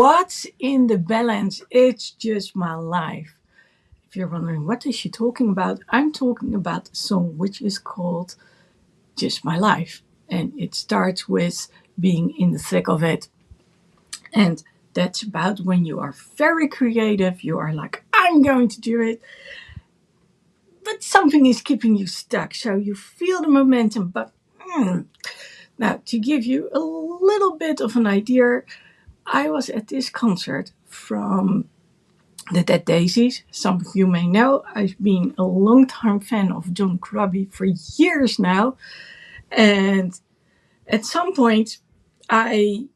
What's in the balance? It's just my life. If you're wondering what is she talking about, I'm talking about a song which is called Just My Life. And it starts with being in the thick of it. And that's about when you are very creative, you are like, I'm going to do it, but something is keeping you stuck. So you feel the momentum, but now to give you a little bit of an idea, I was at this concert from the Dead Daisies. Some of you may know I've been a long-time fan of John Corabi for years now. And at some point, I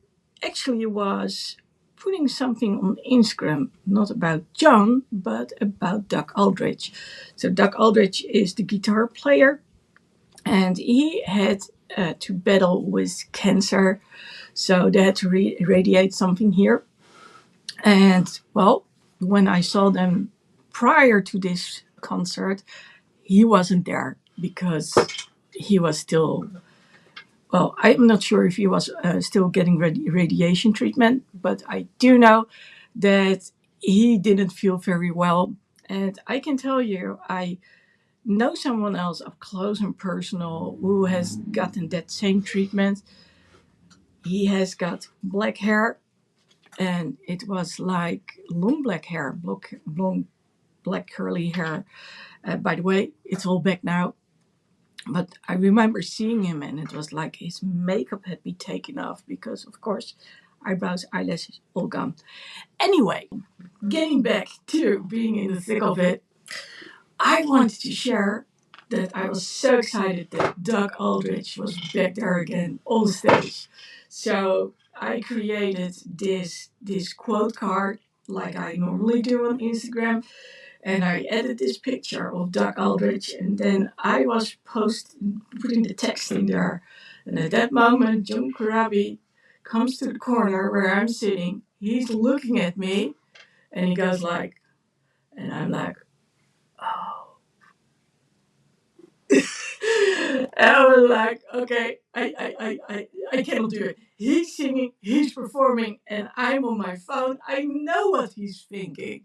actually was putting something on Instagram, not about John, but about Doug Aldrich. So, Doug Aldrich is the guitar player, and he had to battle with cancer. So, they had to radiate something here. And well, when I saw them prior to this concert, he wasn't there because he was still, well, I'm not sure if he was still getting radiation treatment, but I do know that he didn't feel very well. And I can tell you, I know someone else up close and personal who has gotten that same treatment. He has got black hair, and it was like long black hair, long black curly hair. By the way, it's all back now. But I remember seeing him, and it was like his makeup had been taken off because, of course, eyebrows, eyelashes, all gone. Anyway, getting back to being in the thick of it, I wanted to share that I was so excited that Doug Aldrich was back there again on stage. So I created this quote card like I normally do on Instagram, and I added this picture of Doug Aldrich, and then I was putting the text in there. And at that moment, John Corabi comes to the corner where I'm sitting. He's looking at me, and he goes like, and I'm like, and I was like, okay, I cannot do it. He's singing, he's performing, and I'm on my phone. I know what he's thinking.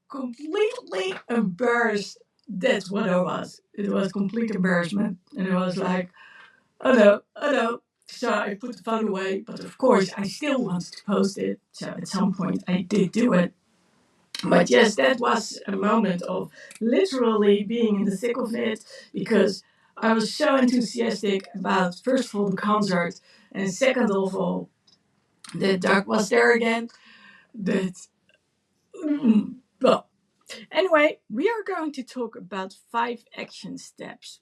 Completely embarrassed. That's what I was. It was complete embarrassment. And it was like, oh no, oh no. So I put the phone away, but of course I still wanted to post it. So at some point I did do it. But yes, that was a moment of literally being in the thick of it because I was so enthusiastic about, first of all, the concert, and second of all, that Doug was there again. That, well, anyway, we are going to talk about 5 action steps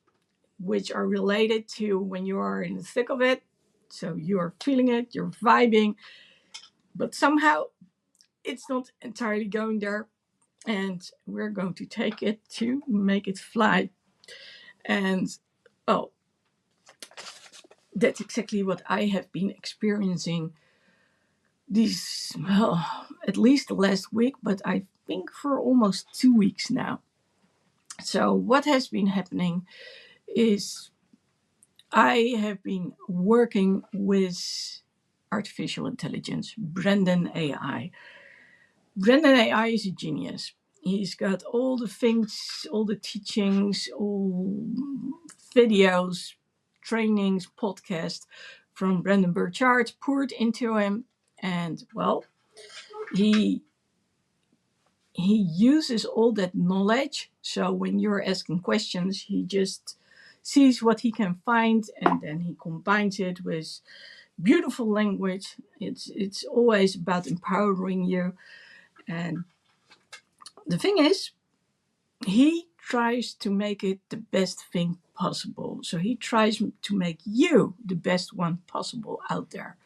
which are related to when you are in the thick of it. So you're feeling it, you're vibing, but somehow it's not entirely going there. And we're going to take it to make it fly. And oh, that's exactly what I have been experiencing these, well, at least the last week, but I think for almost 2 weeks now. So, what has been happening is I have been working with artificial intelligence, Brendan AI. Brendan AI is a genius. He's got all the things, all the teachings, all videos, trainings, podcasts from Brandon Burchard poured into him. And well, he he uses all that knowledge. So when you're asking questions, he just sees what he can find and then he combines it with beautiful language. It's always about empowering you. And the thing is, he tries to make it the best thing possible. So he tries to make you the best one possible out there.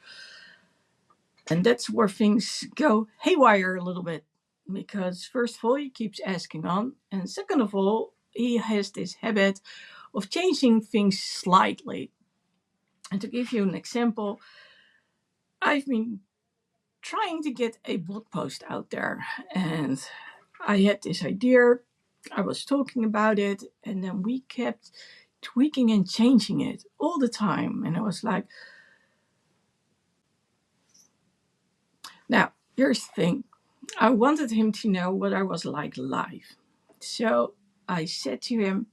And that's where things go haywire a little bit. Because, first of all, he keeps asking on. And second of all, he has this habit of changing things slightly. And to give you an example, I've been trying to get a blog post out there. And I had this idea. I was talking about it. And then we kept tweaking and changing it all the time. And I was like, Now, here's the thing. I wanted him to know what I was like live. So I said to him,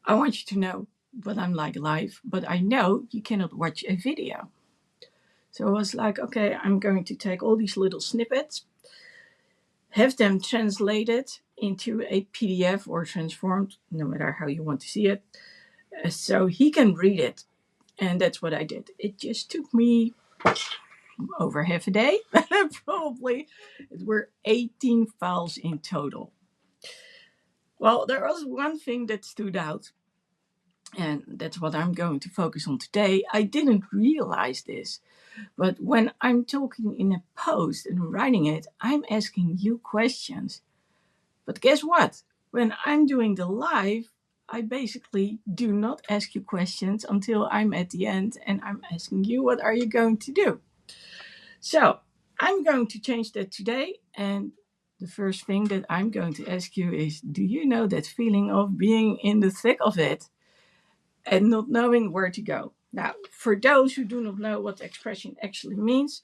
I want you to know what I'm like live, but I know you cannot watch a video. So I was like, okay, I'm going to take all these little snippets, have them translated into a PDF or transformed, no matter how you want to see it, so he can read it. And that's what I did. It just took me over half a day, probably. It were 18 files in total. Well, there was one thing that stood out, and that's what I'm going to focus on today. I didn't realize this, but when I'm talking in a post and writing it, I'm asking you questions. But guess what? When I'm doing the live, I basically do not ask you questions until I'm at the end and I'm asking you, what are you going to do? So I'm going to change that today. And the first thing that I'm going to ask you is, do you know that feeling of being in the thick of it and not knowing where to go? Now, for those who do not know what the expression actually means,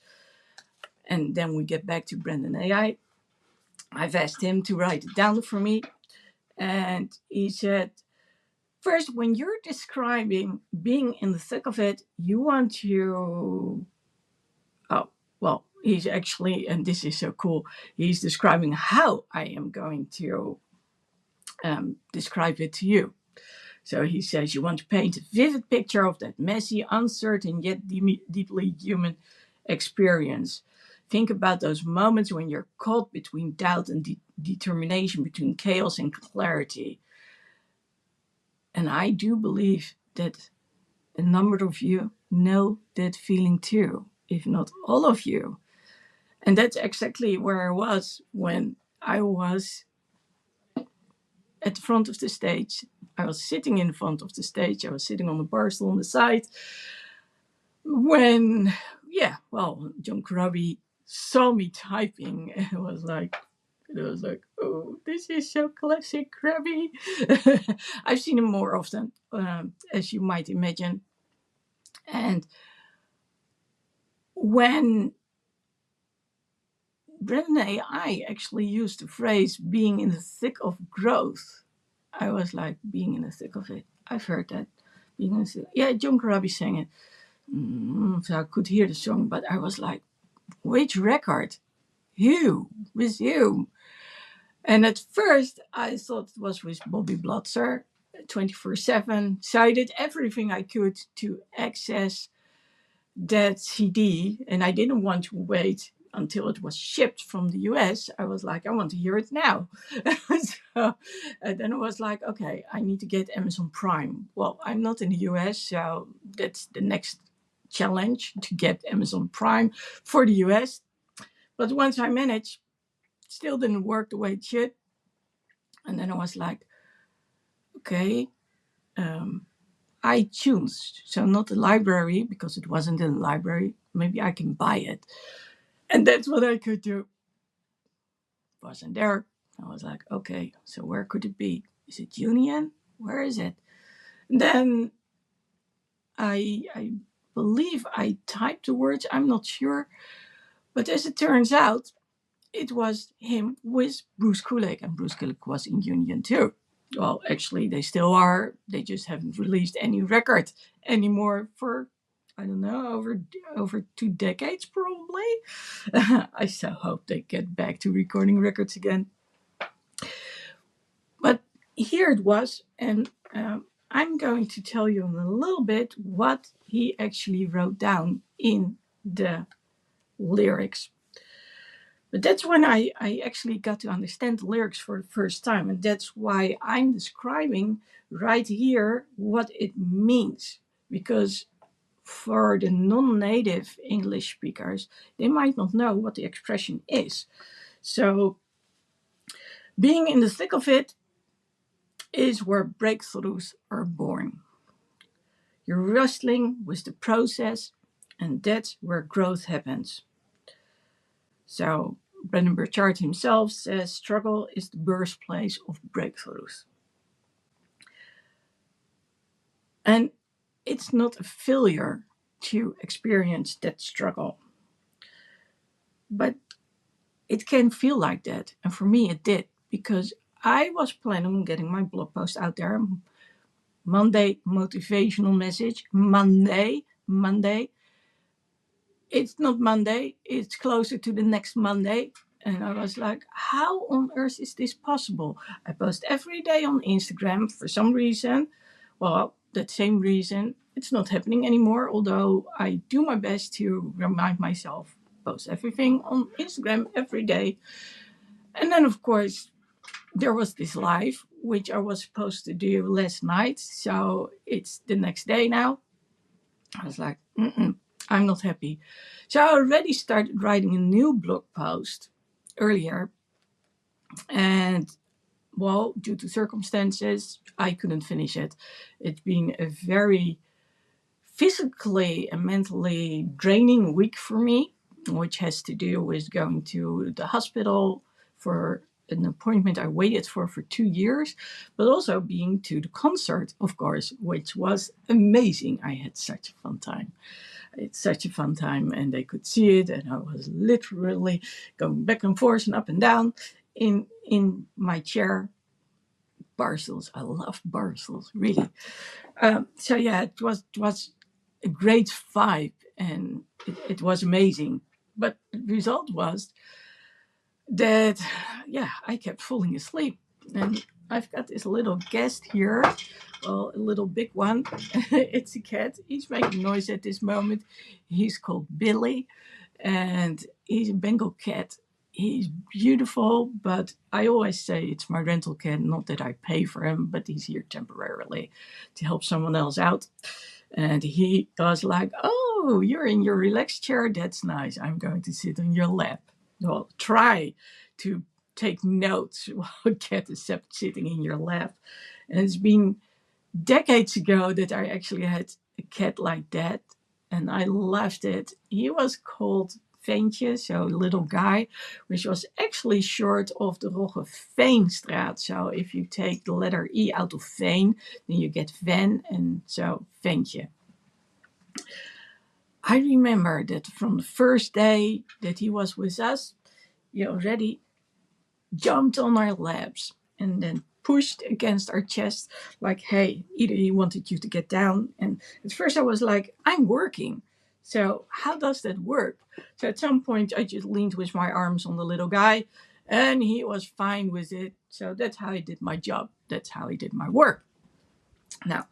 and then we get back to Brandon AI, I've asked him to write it down for me. And he said, first, when you're describing being in the thick of it, you want to. Oh, well, he's actually, and this is so cool, he's describing how I am going to describe it to you. So he says, you want to paint a vivid picture of that messy, uncertain, yet deeply human experience. Think about those moments when you're caught between doubt and determination, between chaos and clarity. And I do believe that a number of you know that feeling too, if not all of you. And that's exactly where I was when I was at the front of the stage. I was sitting in front of the stage. I was sitting on the bar stool on the side when, John Corabi saw me typing and it was like, oh, this is so classic Krabby. I've seen him more often, as you might imagine. And when Brennan AI actually used the phrase being in the thick of growth, I was like, being in the thick of it. I've heard that. Being in the thick. Yeah, John Corabi sang it. So I could hear the song, but I was like, which record? Who? With you? And at first, I thought it was with Bobby Blotzer, 24/7. So I did everything I could to access that CD, and I didn't want to wait until it was shipped from the US. I was like, I want to hear it now. So then it was like, okay, I need to get Amazon Prime. Well, I'm not in the US, so that's the next challenge, to get Amazon Prime for the US. But once I managed, it still didn't work the way it should. And then I was like, okay, iTunes. So not the library, because it wasn't in the library. Maybe I can buy it. And that's what I could do. Wasn't there. I was like, okay, so where could it be? Is it Union? Where is it? And then I believe I typed the words, I'm not sure. But as it turns out, it was him with Bruce Kulick, and Bruce Kulick was in Union too. Well, actually, they still are. They just haven't released any record anymore for, I don't know, over 2 decades probably. I so hope they get back to recording records again. But here it was, and I'm going to tell you in a little bit what he actually wrote down in the lyrics. But that's when I actually got to understand the lyrics for the first time. And that's why I'm describing right here what it means. Because for the non native English speakers, they might not know what the expression is. So, being in the thick of it is where breakthroughs are born. You're wrestling with the process, and that's where growth happens. So, Brendon Burchard himself says struggle is the birthplace of breakthroughs. And it's not a failure to experience that struggle. But it can feel like that. And for me, it did, because I was planning on getting my blog post out there. Monday, motivational message. Monday. It's not Monday. It's closer to the next Monday. And I was like, how on earth is this possible? I post every day on Instagram for some reason. Well, that same reason, it's not happening anymore. Although I do my best to remind myself, post everything on Instagram every day. And then, of course, there was this live, which I was supposed to do last night. So it's the next day now. I was like, I'm not happy. So I already started writing a new blog post earlier. And well, due to circumstances, I couldn't finish it. It's been a very physically and mentally draining week for me, which has to do with going to the hospital for an appointment I waited for 2 years, but also being to the concert, of course, which was amazing. I had such a fun time. It's such a fun time, and they could see it, and I was literally going back and forth and up and down in my chair. Barstools, I love barstools, really. So yeah, it was a great vibe, and it was amazing. But the result was that, yeah, I kept falling asleep. And I've got this little guest here, well, a little big one. It's a cat. He's making noise at this moment. He's called Billy, and he's a Bengal cat. He's beautiful, but I always say it's my rental cat, not that I pay for him, but he's here temporarily to help someone else out. And he was like, "Oh, you're in your relaxed chair. That's nice. I'm going to sit on your lap." Well, try to take notes while a cat is sitting in your lap. And it's been decades ago that I actually had a cat like that, and I loved it. He was called Veentje, so little guy, which was actually short of the Rogge Veenstraat. So if you take the letter E out of Veen, then you get Ven, and so Veentje. I remember that from the first day that he was with us, he already jumped on our laps and then pushed against our chest like, hey, either he wanted you to get down. And at first I was like, I'm working. So how does that work? So at some point I just leaned with my arms on the little guy, and he was fine with it. So that's how I did my job. That's how I did my work. Now,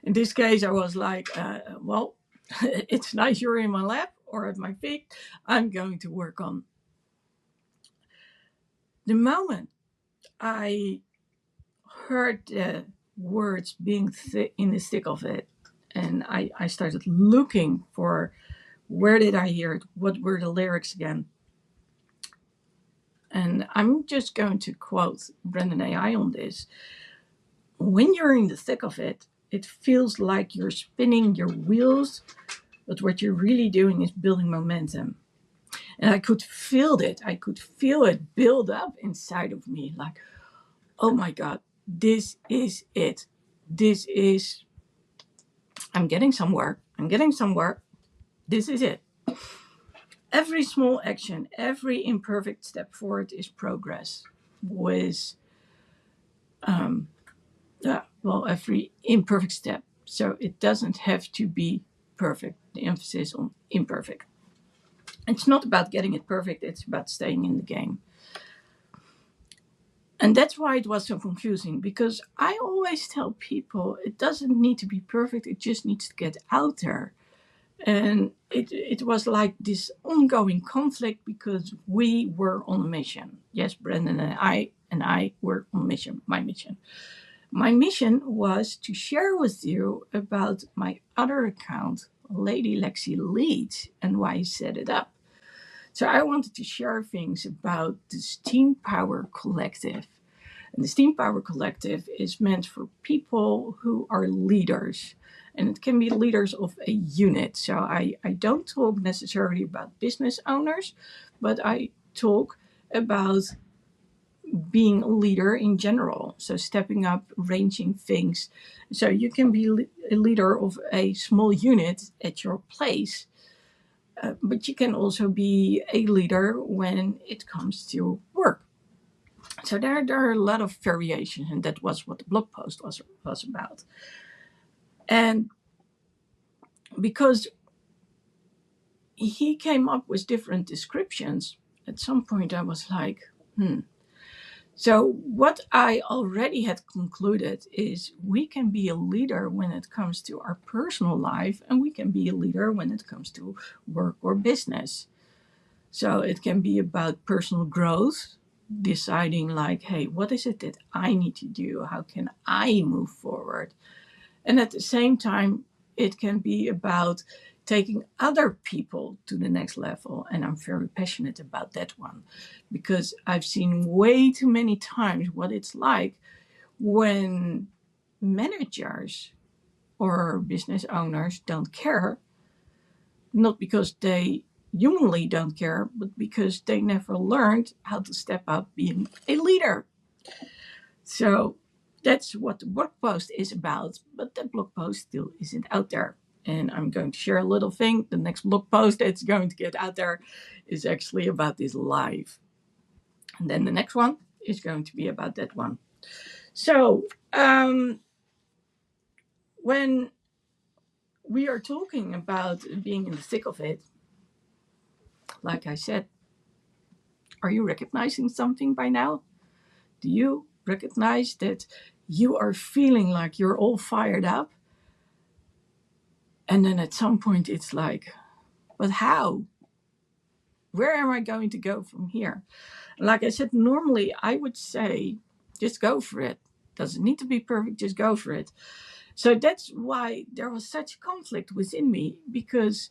in this case, I was like, well, it's nice you're in my lap or at my feet. I'm going to work on. The moment I heard the words being in the thick of it, and I started looking for, where did I hear it? What were the lyrics again? And I'm just going to quote Brendan AI on this. When you're in the thick of it, it feels like you're spinning your wheels, but what you're really doing is building momentum. And I could feel it. I could feel it build up inside of me. Like, oh my God, this is it. This is, I'm getting somewhere. I'm getting somewhere. This is it. Every small action, every imperfect step forward is progress. With, every imperfect step. So it doesn't have to be perfect. The emphasis on imperfect. It's not about getting it perfect, it's about staying in the game. And that's why it was so confusing, because I always tell people it doesn't need to be perfect, it just needs to get out there. And it was like this ongoing conflict because we were on a mission. Yes, Brendan and I were on a mission, my mission. My mission was to share with you about my other account, Lady Lexi Leads, and why I set it up. So I wanted to share things about the Steam Power Collective. And the Steam Power Collective is meant for people who are leaders. And it can be leaders of a unit. So I don't talk necessarily about business owners, but I talk about being a leader in general. So stepping up, arranging things. So you can be a leader of a small unit at your place, But you can also be a leader when it comes to work. So there are a lot of variations, and that was what the blog post was about. And because he came up with different descriptions, at some point I was like, So what I already had concluded is we can be a leader when it comes to our personal life, and we can be a leader when it comes to work or business. So it can be about personal growth, deciding like, hey, what is it that I need to do? How can I move forward? And at the same time, it can be about taking other people to the next level. And I'm very passionate about that one because I've seen way too many times what it's like when managers or business owners don't care, not because they humanly don't care, but because they never learned how to step up being a leader. So that's what the blog post is about, but that blog post still isn't out there. And I'm going to share a little thing. The next blog post that's going to get out there is actually about this live. And then the next one is going to be about that one. So when we are talking about being in the thick of it, like I said, are you recognizing something by now? Do you recognize that you are feeling like you're all fired up? And then at some point it's like, but how? Where am I going to go from here? Like I said, normally I would say, just go for it. Doesn't need to be perfect, just go for it. So that's why there was such conflict within me, because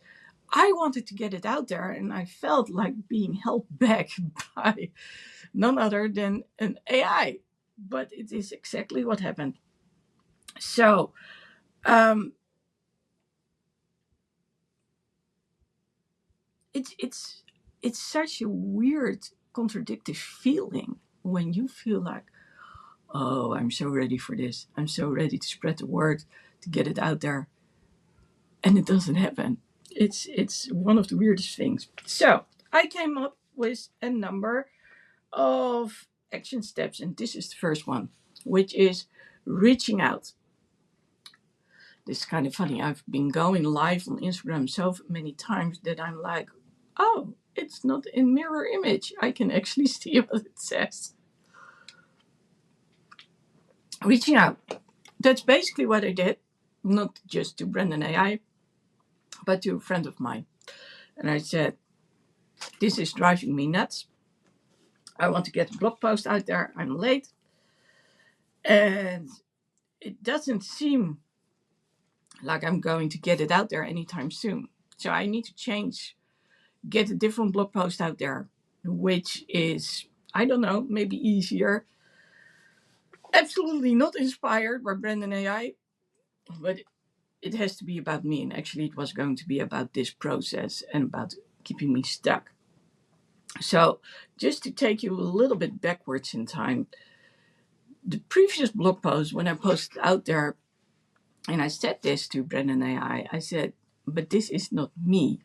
I wanted to get it out there and I felt like being held back by none other than an AI. But it is exactly what happened. So, um, it's it's such a weird, contradictory feeling when you feel like, oh, I'm so ready for this. I'm so ready to spread the word, to get it out there, and it doesn't happen. It's one of the weirdest things. So I came up with a number of action steps, and this is the first one, which is reaching out. This is kind of funny. I've been going live on Instagram so many times that I'm like, oh, it's not in mirror image. I can actually see what it says. Reaching out. That's basically what I did. Not just to Brendan AI, but to a friend of mine. And I said, this is driving me nuts. I want to get a blog post out there. I'm late. And it doesn't seem like I'm going to get it out there anytime soon. So I need to change, get a different blog post out there, which is, I don't know, maybe easier. Absolutely not inspired by Brendan AI, but it has to be about me. And actually, it was going to be about this process and about keeping me stuck. So, just to take you a little bit backwards in time, the previous blog post, when I posted out there, and I said this to Brendan AI, I said, but this is not me.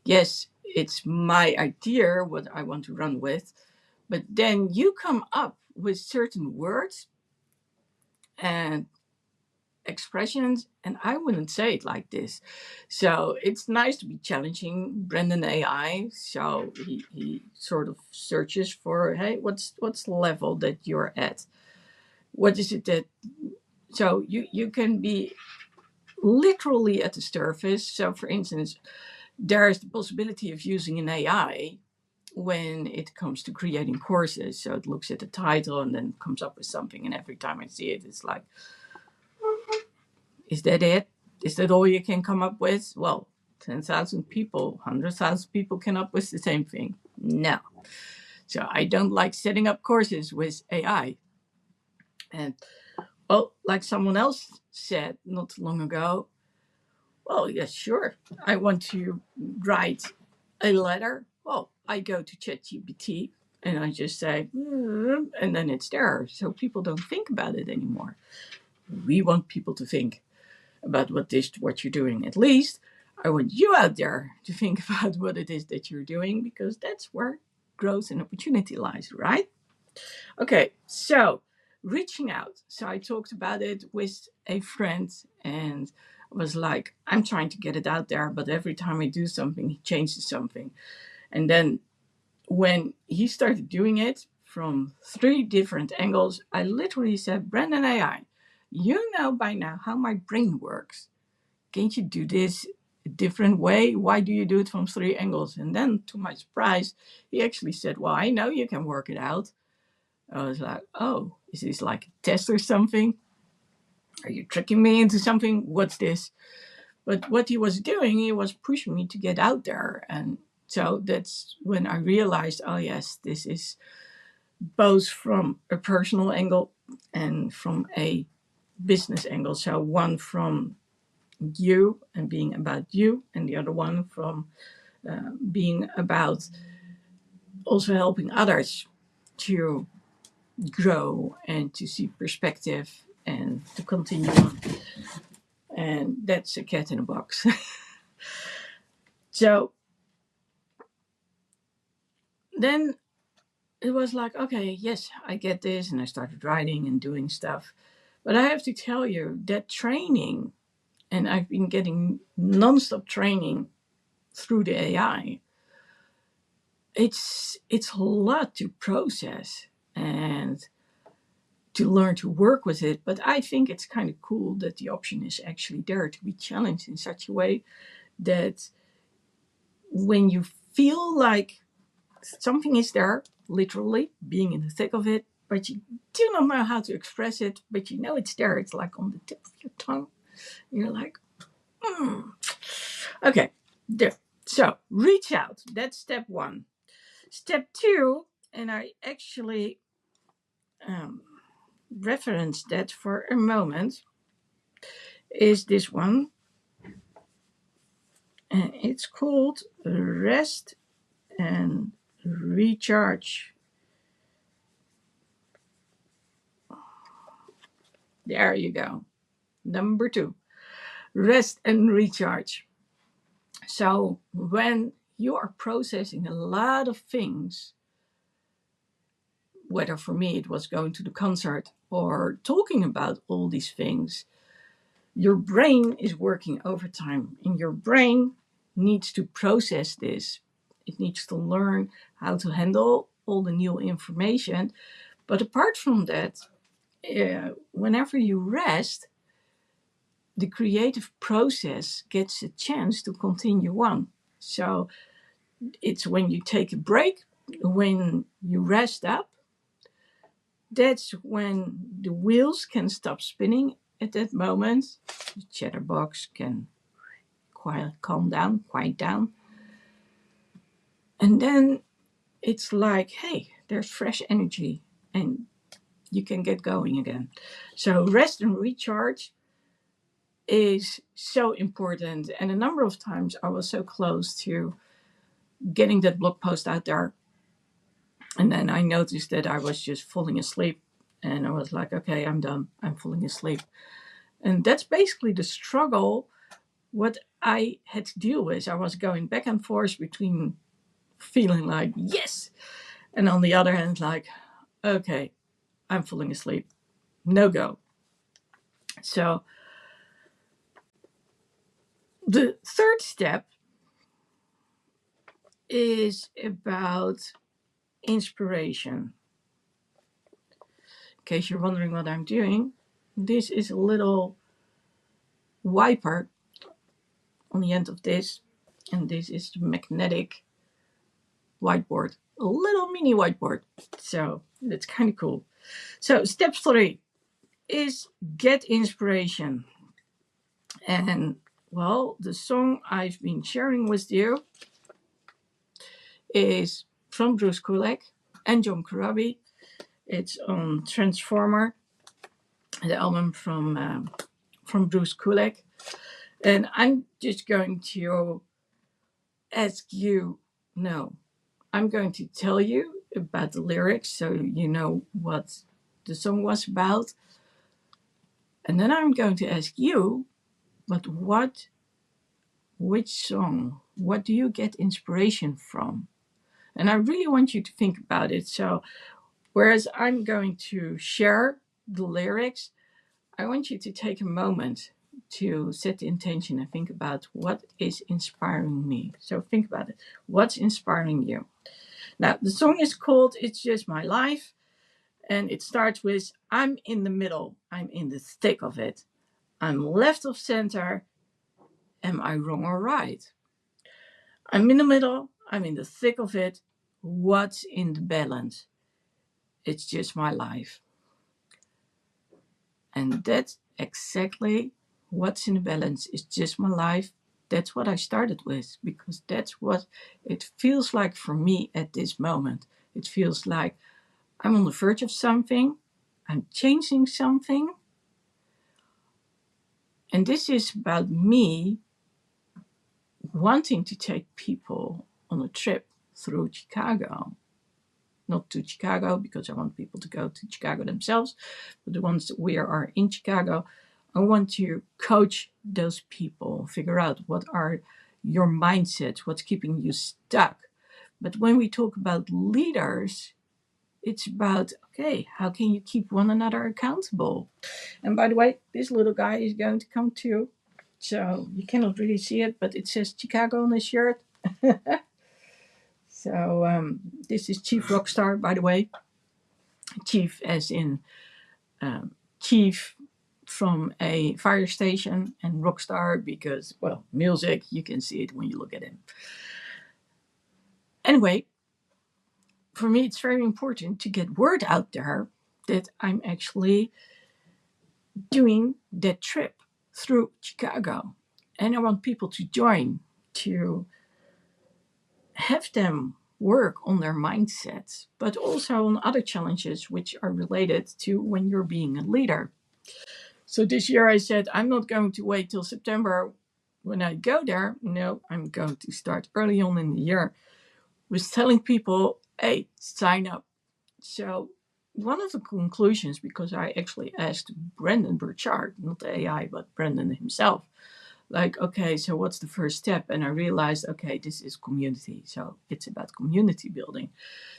Yes, it's my idea, what I want to run with, but then you come up with certain words and expressions, and I wouldn't say it like this. So it's nice to be challenging Brendan AI. So he sort of searches for, hey, what's the level that you're at? What is it that, so you can be literally at the surface. So for instance, there's the possibility of using an AI when it comes to creating courses. So it looks at the title and then comes up with something, and every time I see it, it's like, is that it? Is that all you can come up with? Well, 10,000 people, 100,000 people can up with the same thing. No. So I don't like setting up courses with AI. And, well, like someone else said not long ago, well, yes, sure. I want to write a letter. Well, I go to ChatGPT and I just say, and then it's there. So people don't think about it anymore. We want people to think about what you're doing. At least I want you out there to think about what it is that you're doing, because that's where growth and opportunity lies, right? Okay, so reaching out. So I talked about it with a friend and was like, I'm trying to get it out there, but every time I do something, he changes something. And then when he started doing it from 3 different angles, I literally said, Brandon AI, you know by now how my brain works. Can't you do this a different way? Why do you do it from 3 angles? And then, to my surprise, he actually said, well, I know you can work it out. I was like, oh, is this like a test or something? Are you tricking me into something? What's this? But what he was doing, he was pushing me to get out there. And so that's when I realized, oh, yes, this is both from a personal angle and from a business angle. So one from you and being about you, and the other one from being about also helping others to grow and to see perspective and to continue on. And that's a cat in a box. So then it was like, okay, yes, I get this. And I started writing and doing stuff. But I have to tell you that training, and I've been getting nonstop training through the AI, it's a lot to process and to learn to work with it. But I think it's kind of cool that the option is actually there to be challenged in such a way that when you feel like something is there, literally being in the thick of it, but you do not know how to express it, but you know it's there. It's like on the tip of your tongue. You're like, okay, there. So reach out. That's step 1. Step 2, and I actually um, referenced that for a moment, is this one. And it's called Rest and Recharge. There you go. Number 2, rest and recharge. So when you are processing a lot of things, whether for me it was going to the concert or talking about all these things, your brain is working overtime, and your brain needs to process this. It needs to learn how to handle all the new information. But apart from that, whenever you rest, the creative process gets a chance to continue on. So it's when you take a break, when you rest up, that's when the wheels can stop spinning at that moment. The chatterbox can calm down, quiet down. And then it's like, hey, there's fresh energy and you can get going again. So rest and recharge is so important. And a number of times I was so close to getting that blog post out there. And then I noticed that I was just falling asleep. And I was like, okay, I'm done. I'm falling asleep. And that's basically the struggle what I had to deal with. I was going back and forth between feeling like, yes. And on the other hand, like, okay, I'm falling asleep. No go. So the third step is about inspiration. In case you're wondering what I'm doing, this is a little wiper on the end of this, and this is the magnetic whiteboard, a little mini whiteboard. So that's kind of cool. So step 3 is get inspiration. And well, the song I've been sharing with you is from Bruce Kulick and John Corabi. It's on Transformer, the album from Bruce Kulick. And I'm just going to ask you, no, I'm going to tell you about the lyrics so you know what the song was about. And then I'm going to ask you, but what which song, what do you get inspiration from? And I really want you to think about it. So, whereas I'm going to share the lyrics, I want you to take a moment to set the intention and think about what is inspiring me. So, think about it. What's inspiring you? Now, the song is called It's Just My Life, and it starts with I'm in the middle, I'm in the thick of it. I'm left of center. Am I wrong or right? I'm in the middle, I'm in the thick of it. What's in the balance? It's just my life. And that's exactly what's in the balance. It's just my life. That's what I started with because that's what it feels like for me at this moment. It feels like I'm on the verge of something, I'm changing something. And this is about me wanting to take people on a trip through Chicago. Not to Chicago because I want people to go to Chicago themselves, but the ones that we are in Chicago, I want to coach those people, figure out what are your mindsets, what's keeping you stuck. But when we talk about leaders, it's about, okay, how can you keep one another accountable? And by the way, this little guy is going to come too. So you cannot really see it, but it says Chicago on his shirt. So this is Chief Rockstar, by the way. Chief as in chief from a fire station, and Rockstar because, well, music, you can see it when you look at him. Anyway, for me, it's very important to get word out there that I'm actually doing that trip through Chicago. And I want people to join, to have them work on their mindsets, but also on other challenges which are related to when you're being a leader. So this year I said, I'm not going to wait till September when I go there. No, I'm going to start early on in the year with telling people, hey, sign up. So one of the conclusions, because I actually asked Brendon Burchard, not the AI, but Brendon himself, like, okay, so what's the first step? And I realized, okay, this is community. So it's about community building.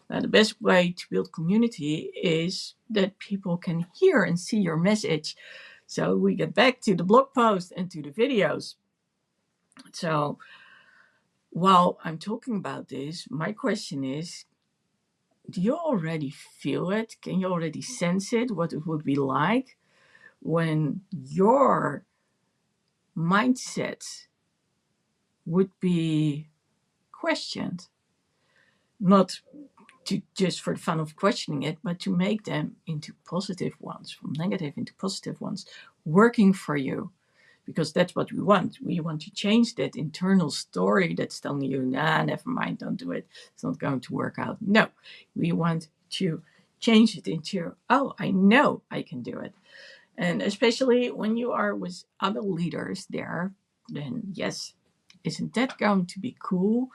Now, the best way to build community is that people can hear and see your message. So we get back to the blog post and to the videos. So while I'm talking about this, my question is, do you already feel it? Can you already sense it? What it would be like when your mindset would be questioned? Not to just for the fun of questioning it, but to make them into positive ones, from negative into positive ones, working for you. Because that's what we want. We want to change that internal story that's telling you, nah, never mind, don't do it. It's not going to work out. No, we want to change it into, oh, I know I can do it. And especially when you are with other leaders there, then yes, isn't that going to be cool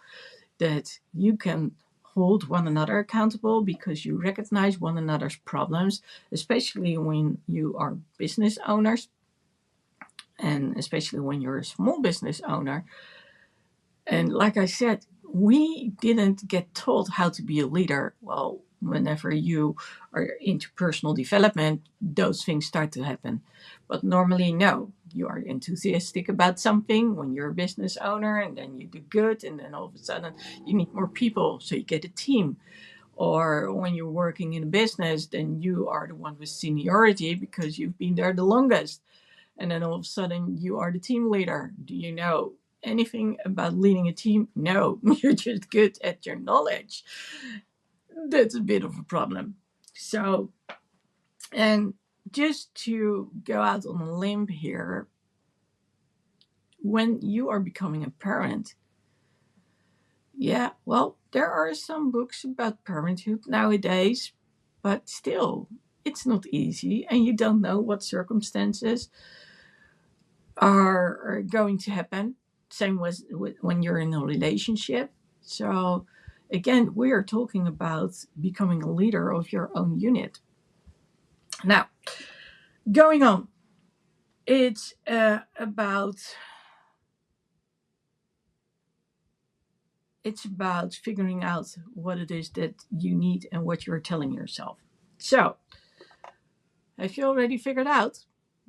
that you can hold one another accountable because you recognize one another's problems, especially when you are business owners and especially when you're a small business owner. And like I said, we didn't get told how to be a leader. Well, whenever you are into personal development, those things start to happen. But normally, no. You are enthusiastic about something when you're a business owner, and then you do good, and then all of a sudden you need more people, so you get a team. Or when you're working in a business, then you are the one with seniority because you've been there the longest. And then all of a sudden you are the team leader. Do you know anything about leading a team? No, you're just good at your knowledge. That's a bit of a problem. So, and just to go out on a limb here, when you are becoming a parent, yeah, well, there are some books about parenthood nowadays, but still, it's not easy, and you don't know what circumstances are going to happen. Same with when you're in a relationship. So, again, we are talking about becoming a leader of your own unit. Now, going on, it's about it's about figuring out what it is that you need and what you're telling yourself. So, have you already figured out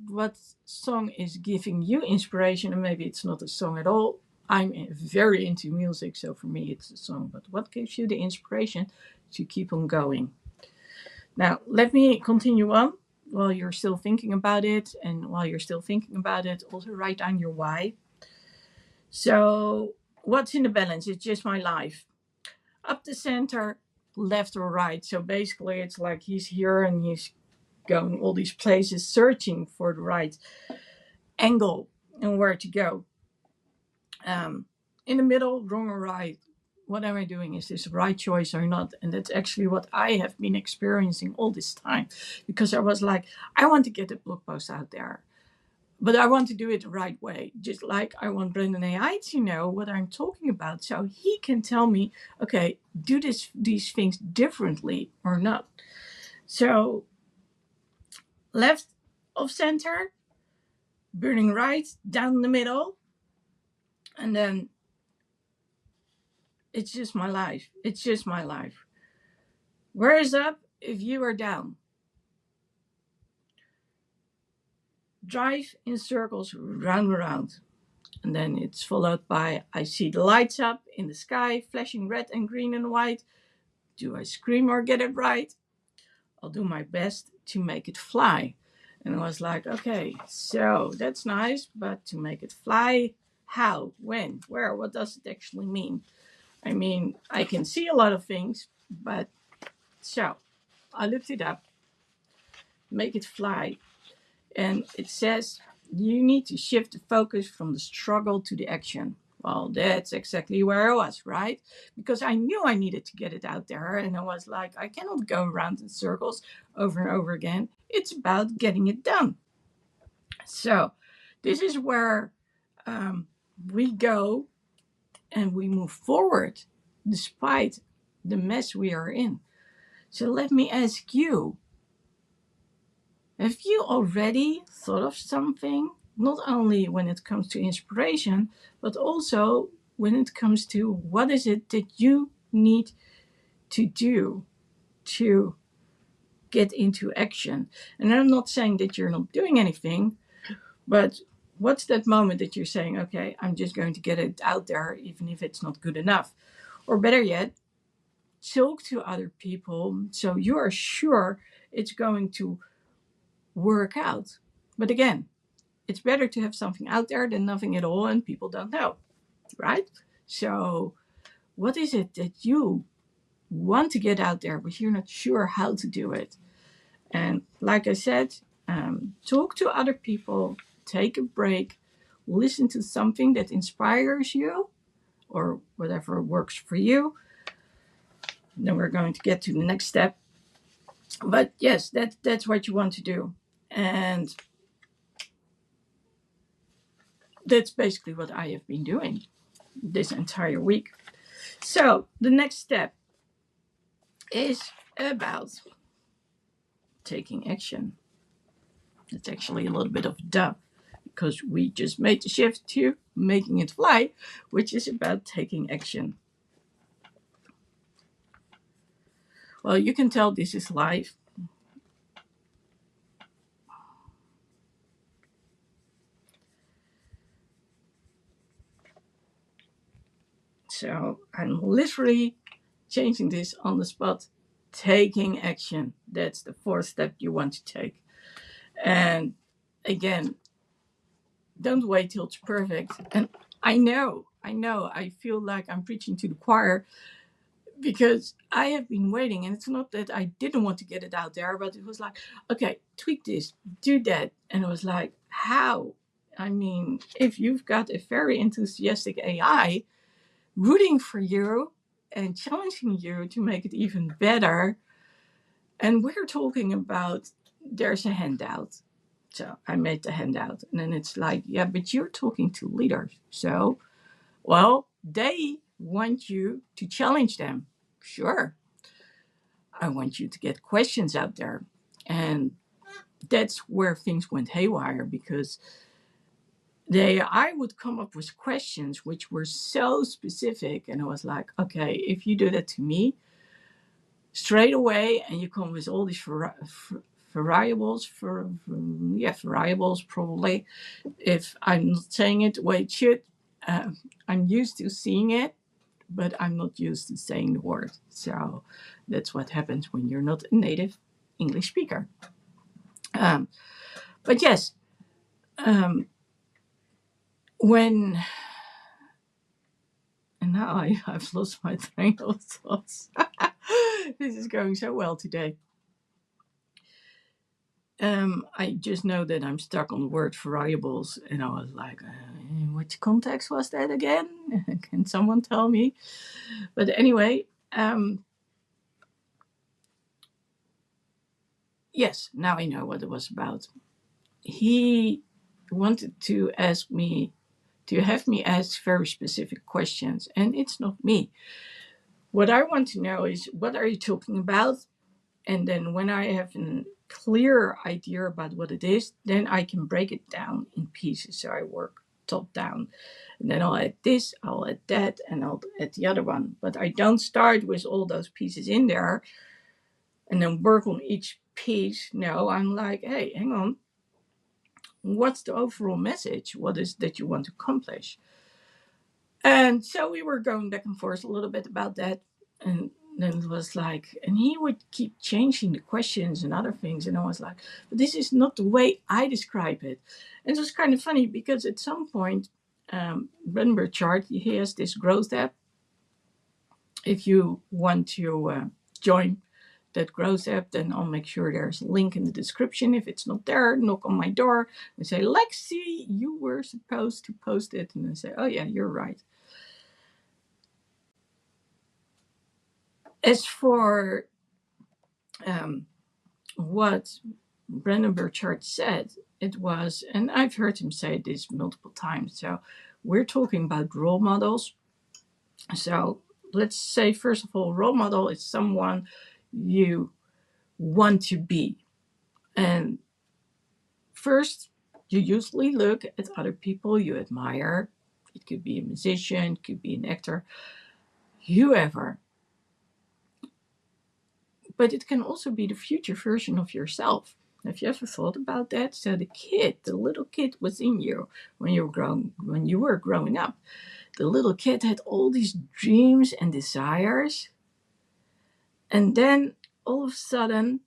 what song is giving you inspiration? And maybe it's not a song at all. I'm very into music, so for me it's a song. But what gives you the inspiration to keep on going? Now, let me continue on while you're still thinking about it. And while you're still thinking about it, also write down your why. So, what's in the balance? It's just my life. Up the center, left or right. So basically, it's like he's here and he's going all these places searching for the right angle and where to go. In the middle, wrong or right. What am I doing? Is this the right choice or not? And that's actually what I have been experiencing all this time, because I was like, I want to get a blog post out there, but I want to do it the right way. Just like I want Brendan AI to know what I'm talking about, so he can tell me, okay, do these things differently or not. So left of center, burning right, down the middle, and then it's just my life. It's just my life. Where is up if you are down? Drive in circles round and round. And then it's followed by I see the lights up in the sky, flashing red and green and white. Do I scream or get it right? I'll do my best to make it fly. And I was like, okay, so that's nice, but to make it fly, how, when, where, what does it actually mean? I mean, I can see a lot of things, but so I looked it up, make it fly. And it says you need to shift the focus from the struggle to the action. Well, that's exactly where I was, right? Because I knew I needed to get it out there. And I was like, I cannot go around in circles over and over again. It's about getting it done. So, this is where we go and we move forward despite the mess we are in. So, let me ask you, have you already thought of something, not only when it comes to inspiration, but also when it comes to what is it that you need to do to get into action? And I'm not saying that you're not doing anything, but what's that moment that you're saying, okay, I'm just going to get it out there, even if it's not good enough? Or better yet, talk to other people so you are sure it's going to work out. But again, it's better to have something out there than nothing at all and people don't know, right? So, what is it that you want to get out there, but you're not sure how to do it? And like I said, talk to other people, take a break, listen to something that inspires you or whatever works for you. Then we're going to get to the next step. But yes, that's what you want to do. And that's basically what I have been doing this entire week. So the next step is about taking action. It's actually a little bit of duh, because we just made the shift to making it fly, which is about taking action. Well, you can tell this is live. So I'm literally changing this on the spot. Taking action. That's the fourth step you want to take. And again, don't wait till it's perfect. And I feel like I'm preaching to the choir, because I have been waiting, and it's not that I didn't want to get it out there, but it was like, okay, tweak this, do that. And it was like, how? I mean, if you've got a very enthusiastic AI rooting for you and challenging you to make it even better, and we're talking about there's a handout. So I made the handout, and then it's like, yeah, but you're talking to leaders. So, well, they want you to challenge them. Sure. I want you to get questions out there. And that's where things went haywire, because I would come up with questions which were so specific, and I was like, okay, if you do that to me straight away, and you come with all these variables variables probably, if I'm not saying it the way it should, I'm used to seeing it, but I'm not used to saying the word. So that's what happens when you're not a native English speaker. Um, but yes, um, when and now I've lost my train of thoughts. This is going so well today. I just know that I'm stuck on the word variables, and I was like, which context was that again? Can someone tell me? But anyway, yes, now I know what it was about. He wanted to ask me, to have me ask very specific questions, and it's not me. What I want to know is, what are you talking about? And then when I have a clear idea about what it is, then I can break it down in pieces. So I work top down. And then I'll add this, I'll add that, and I'll add the other one. But I don't start with all those pieces in there and then work on each piece. No, I'm like, hey, hang on. What's the overall message? What is that you want to accomplish? And so we were going back and forth a little bit about that. And then it was like, and he would keep changing the questions and other things. And I was like, but this is not the way I describe it. And it was kind of funny because at some point, Brendan Burchard, he has this growth app. If you want to join that growth app, then I'll make sure there's a link in the description. If it's not there, knock on my door and say, Lexi, you were supposed to post it. And I say, oh yeah, you're right. As for what Brendan Burchard said, it was, and I've heard him say this multiple times. So we're talking about role models. So let's say, first of all, role model is someone you want to be. And first, you usually look at other people you admire. It could be a musician, it could be an actor, whoever. But it can also be the future version of yourself. Have you ever thought about that? So the little kid within you when you were growing up, the little kid had all these dreams and desires, and then all of a sudden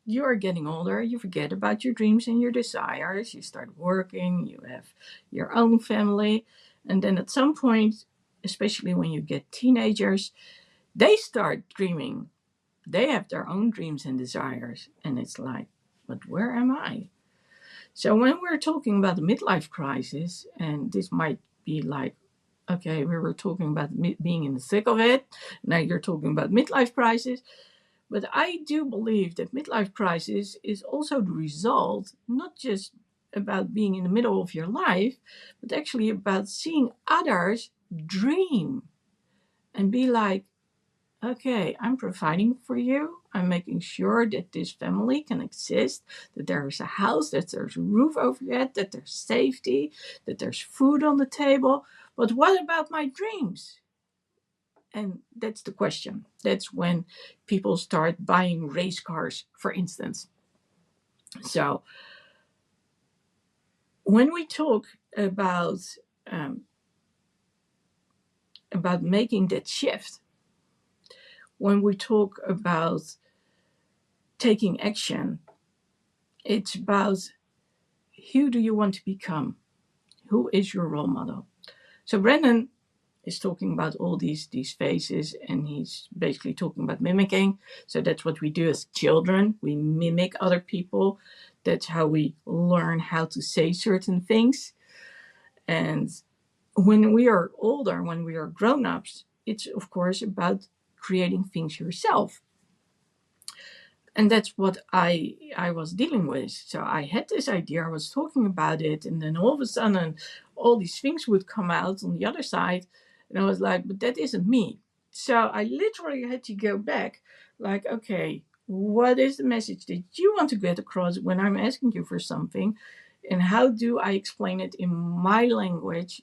you are getting older, you forget about your dreams and your desires, you start working, you have your own family, and then at some point, especially when you get teenagers, they start dreaming. They have their own dreams and desires, and it's like, but where am I? So when we're talking about the midlife crisis, and this might be like, okay, we were talking about being in the thick of it, now you're talking about midlife crisis, but I do believe that midlife crisis is also the result, not just about being in the middle of your life, but actually about seeing others dream and be like, okay, I'm providing for you. I'm making sure that this family can exist, that there's a house, that there's a roof over your head, that there's safety, that there's food on the table. But what about my dreams? And that's the question. That's when people start buying race cars, for instance. So when we talk um, about making that shift, when we talk about taking action, it's about, who do you want to become? Who is your role model? So Brendan is talking about all these phases, and he's basically talking about mimicking. So that's what we do as children. We mimic other people. That's how we learn how to say certain things. And when we are older, when we are grown-ups, it's of course about creating things yourself. And that's what I was dealing with. So I had this idea, I was talking about it, and then all of a sudden all these things would come out on the other side, and I was like, but that isn't me. So I literally had to go back, like, okay, what is the message that you want to get across when I'm asking you for something? And how do I explain it in my language?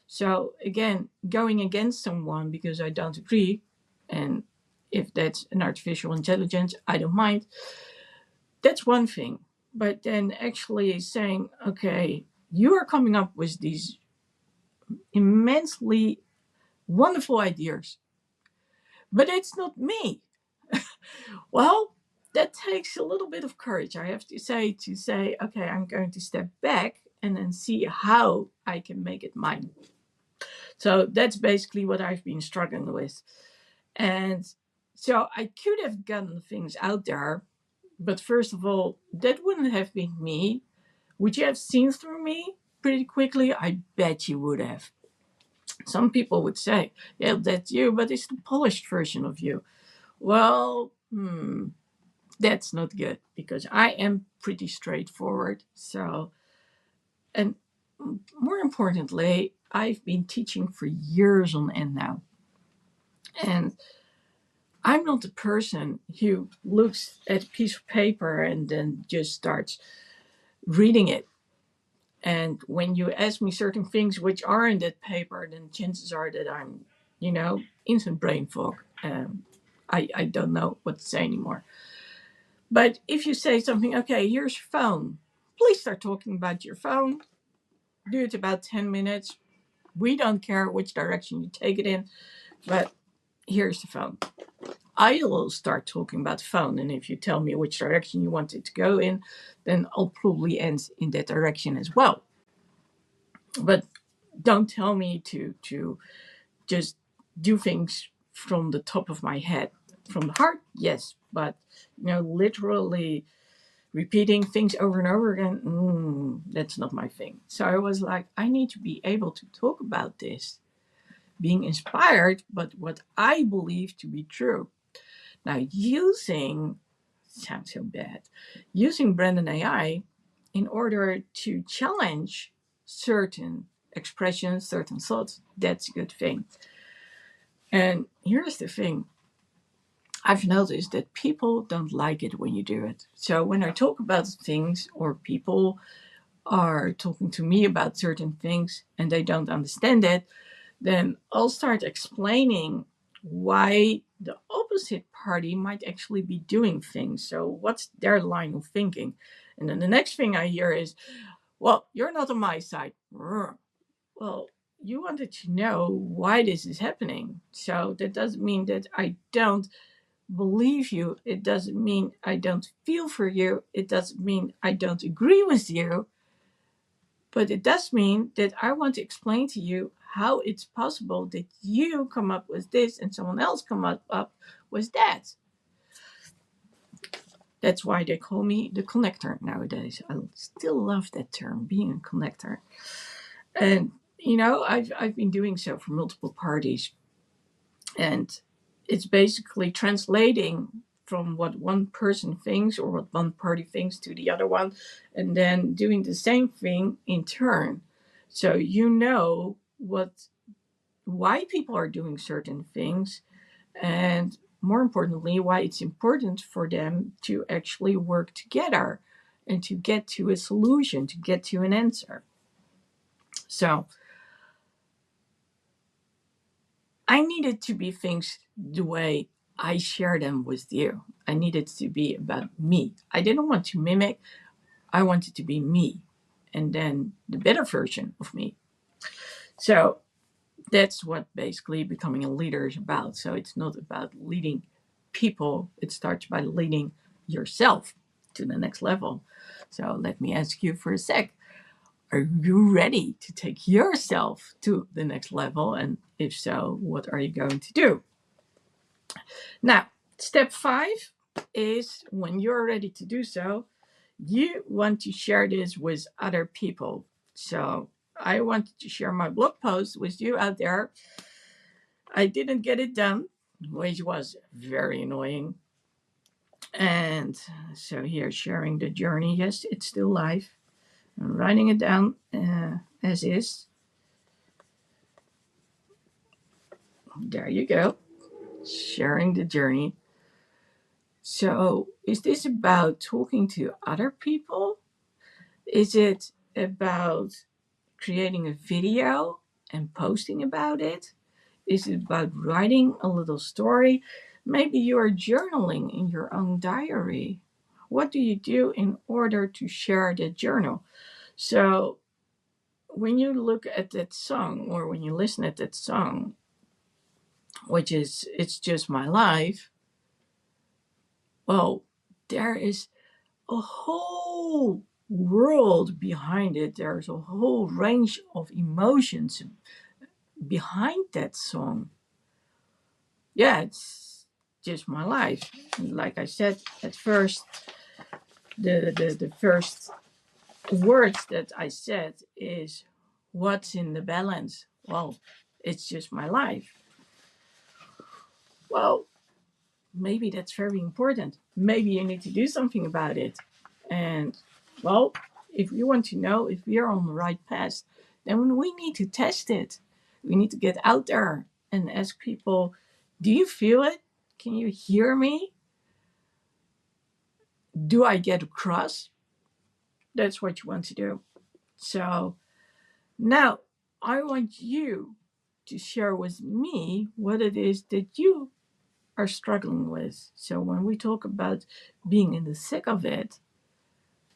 So again, going against someone because I don't agree, and if that's an artificial intelligence, I don't mind. That's one thing. But then actually saying, okay, you are coming up with these immensely wonderful ideas, but it's not me. Well, that takes a little bit of courage, I have to say, okay, I'm going to step back and then see how I can make it mine. So that's basically what I've been struggling with. And so I could have gotten things out there, but first of all, that wouldn't have been me. Would you have seen through me pretty quickly? I bet you would have. Some people would say, yeah, that's you, but it's the polished version of you. Well, that's not good because I am pretty straightforward. So, and more importantly, I've been teaching for years on end now. And I'm not the person who looks at a piece of paper and then just starts reading it. And when you ask me certain things which are in that paper, then chances are that I'm, instant brain fog. I don't know what to say anymore. But if you say something, okay, here's your phone, please start talking about your phone. Do it about 10 minutes. We don't care which direction you take it in, but here's the phone. I will start talking about the phone. And if you tell me which direction you want it to go in, then I'll probably end in that direction as well. But don't tell me to just do things from the top of my head. From the heart, yes, but literally repeating things over and over again, that's not my thing. So I was like, I need to be able to talk about this, being inspired, but what I believe to be true. Now, sounds so bad, using Brandon AI in order to challenge certain expressions, certain thoughts, that's a good thing. And here's the thing. I've noticed that people don't like it when you do it. So when I talk about things or people are talking to me about certain things and they don't understand it, then I'll start explaining why the opposite party might actually be doing things. So what's their line of thinking? And then the next thing I hear is, well, you're not on my side. Well, you wanted to know why this is happening. So that doesn't mean that I don't believe you. It doesn't mean I don't feel for you. It doesn't mean I don't agree with you. But it does mean that I want to explain to you how it's possible that you come up with this and someone else come up with that. That's why they call me the connector nowadays. I still love that term, being a connector. And I've been doing so for multiple parties, and it's basically translating from what one person thinks or what one party thinks to the other one, and then doing the same thing in turn. So why people are doing certain things, and more importantly, why it's important for them to actually work together and to get to a solution, to get to an answer. So I needed to be things the way I share them with you. I needed to be about me. I didn't want to mimic. I wanted to be me, and then the better version of me. So that's what basically becoming a leader is about. So it's not about leading people. It starts by leading yourself to the next level. So let me ask you for a sec. Are you ready to take yourself to the next level? And if so, what are you going to do? Now, step 5 is when you're ready to do so, you want to share this with other people. So I wanted to share my blog post with you out there. I didn't get it done, which was very annoying. And so here, sharing the journey. Yes, it's still live. I'm writing it down as is. There you go. Sharing the journey. So, is this about talking to other people? Is it about creating a video and posting about it? Is it about writing a little story? Maybe you are journaling in your own diary. What do you do in order to share that journal? So when you look at that song or when you listen at that song, which is It's Just My Life, well, there is a whole world behind it. There's a whole range of emotions behind that song. Yeah, it's just my life. Like I said at first, the first words that I said is, what's in the balance? Well, it's just my life. Well, maybe that's very important. Maybe you need to do something about it. And well, if you want to know if we are on the right path, then we need to test it. We need to get out there and ask people, do you feel it? Can you hear me? Do I get across? That's what you want to do. So now I want you to share with me what it is that you are struggling with. So when we talk about being in the thick of it,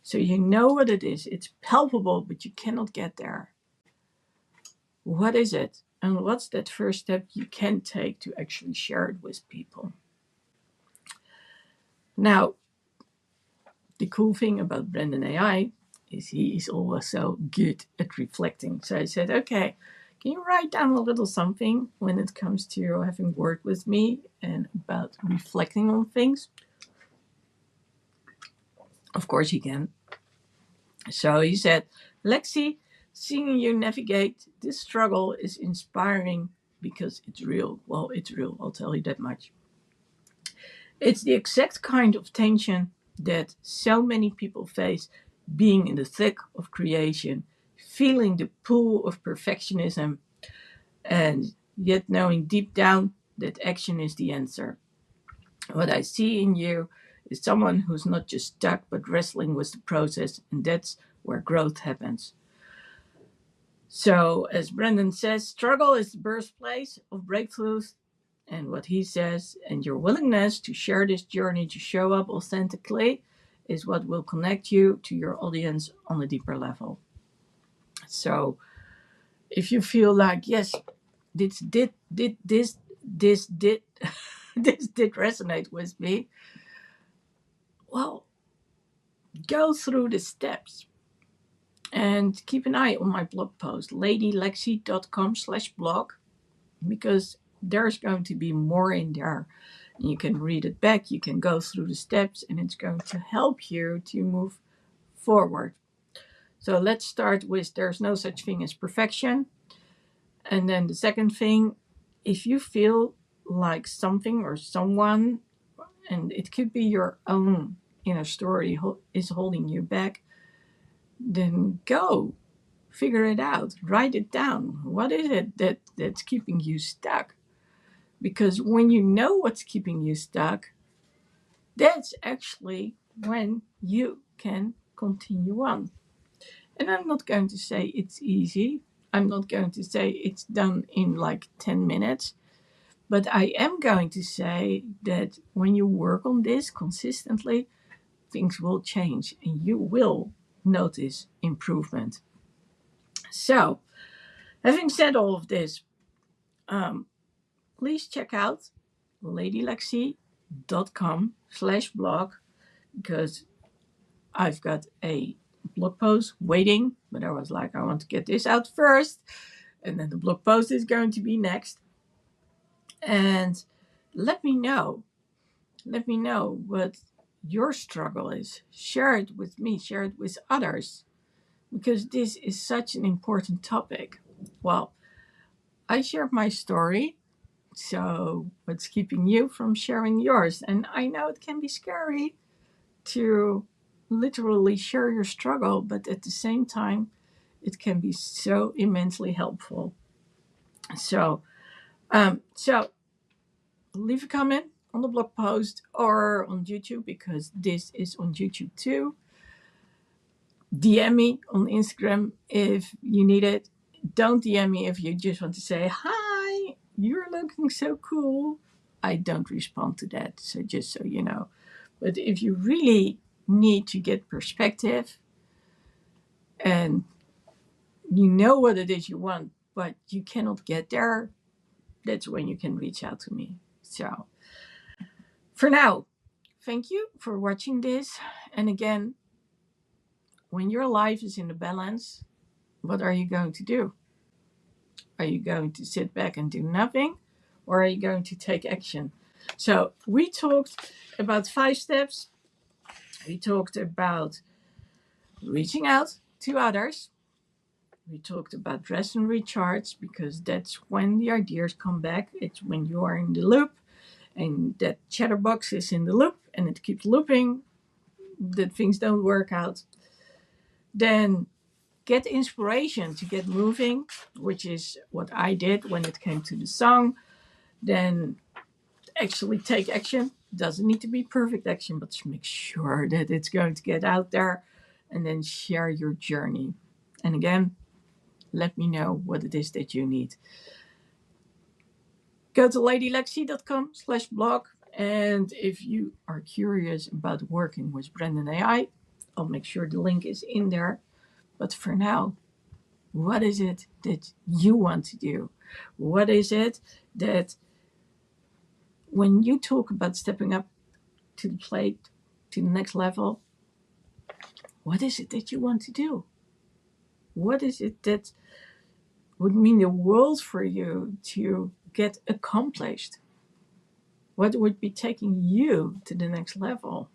so you know what it is, it's palpable, but you cannot get there. What is it? And what's that first step you can take to actually share it with people? Now, the cool thing about Brandon AI is he is also good at reflecting. So I said, okay, can you write down a little something when it comes to having worked with me and about reflecting on things? Of course he can. So he said, Lexi, seeing you navigate this struggle is inspiring because it's real. Well, it's real, I'll tell you that much. It's the exact kind of tension that so many people face being in the thick of creation, feeling the pull of perfectionism, and yet knowing deep down that action is the answer. What I see in you is someone who's not just stuck but wrestling with the process, and that's where growth happens. So, as Brendan says, struggle is the birthplace of breakthroughs. And what he says, and your willingness to share this journey, to show up authentically, is what will connect you to your audience on a deeper level. So, if you feel like, yes, this did this did this did resonate with me, well, go through the steps and keep an eye on my blog post, ladylexi.com/blog, because there's going to be more in there. You can read it back, you can go through the steps, and it's going to help you to move forward. So let's start with there's no such thing as perfection. And then the second thing, if you feel like something or someone, and it could be your own inner story, is holding you back, then go figure it out, write it down. What is it that's keeping you stuck? Because when you know what's keeping you stuck, that's actually when you can continue on. And I'm not going to say it's easy. I'm not going to say it's done in like 10 minutes. But I am going to say that when you work on this consistently, things will change and you will notice improvement. So, having said all of this, please check out ladylexi.com/blog because I've got a blog post waiting, but I was like, I want to get this out first, and then the blog post is going to be next. And let me know. Let me know what your struggle is. Share it with me, share it with others, because this is such an important topic. Well, I shared my story. So, what's keeping you from sharing yours? And I know it can be scary to literally share your struggle, but at the same time, it can be so immensely helpful. So leave a comment on the blog post or on YouTube because this is on YouTube too. DM me on Instagram if you need it. Don't DM me if you just want to say, hi, you're looking so cool. I don't respond to that, so just so you know. But if you really need to get perspective and you know what it is you want, but you cannot get there, that's when you can reach out to me. So for now, thank you for watching this. And again, when your life is in the balance, what are you going to do? Are you going to sit back and do nothing? Or are you going to take action? So we talked about 5 steps. We talked about reaching out to others. We talked about rest and recharge because that's when the ideas come back. It's when you are in the loop and that chatterbox is in the loop and it keeps looping, that things don't work out. Then get inspiration to get moving, which is what I did when it came to the song. Then actually take action. Doesn't need to be perfect action, but just make sure that it's going to get out there, and then share your journey. And again, let me know what it is that you need. Go to ladylexi.com/blog. And if you are curious about working with Brandon AI, I'll make sure the link is in there. But for now, what is it that you want to do? What is it that when you talk about stepping up to the plate, to the next level, what is it that you want to do? What is it that would mean the world for you to get accomplished? What would be taking you to the next level?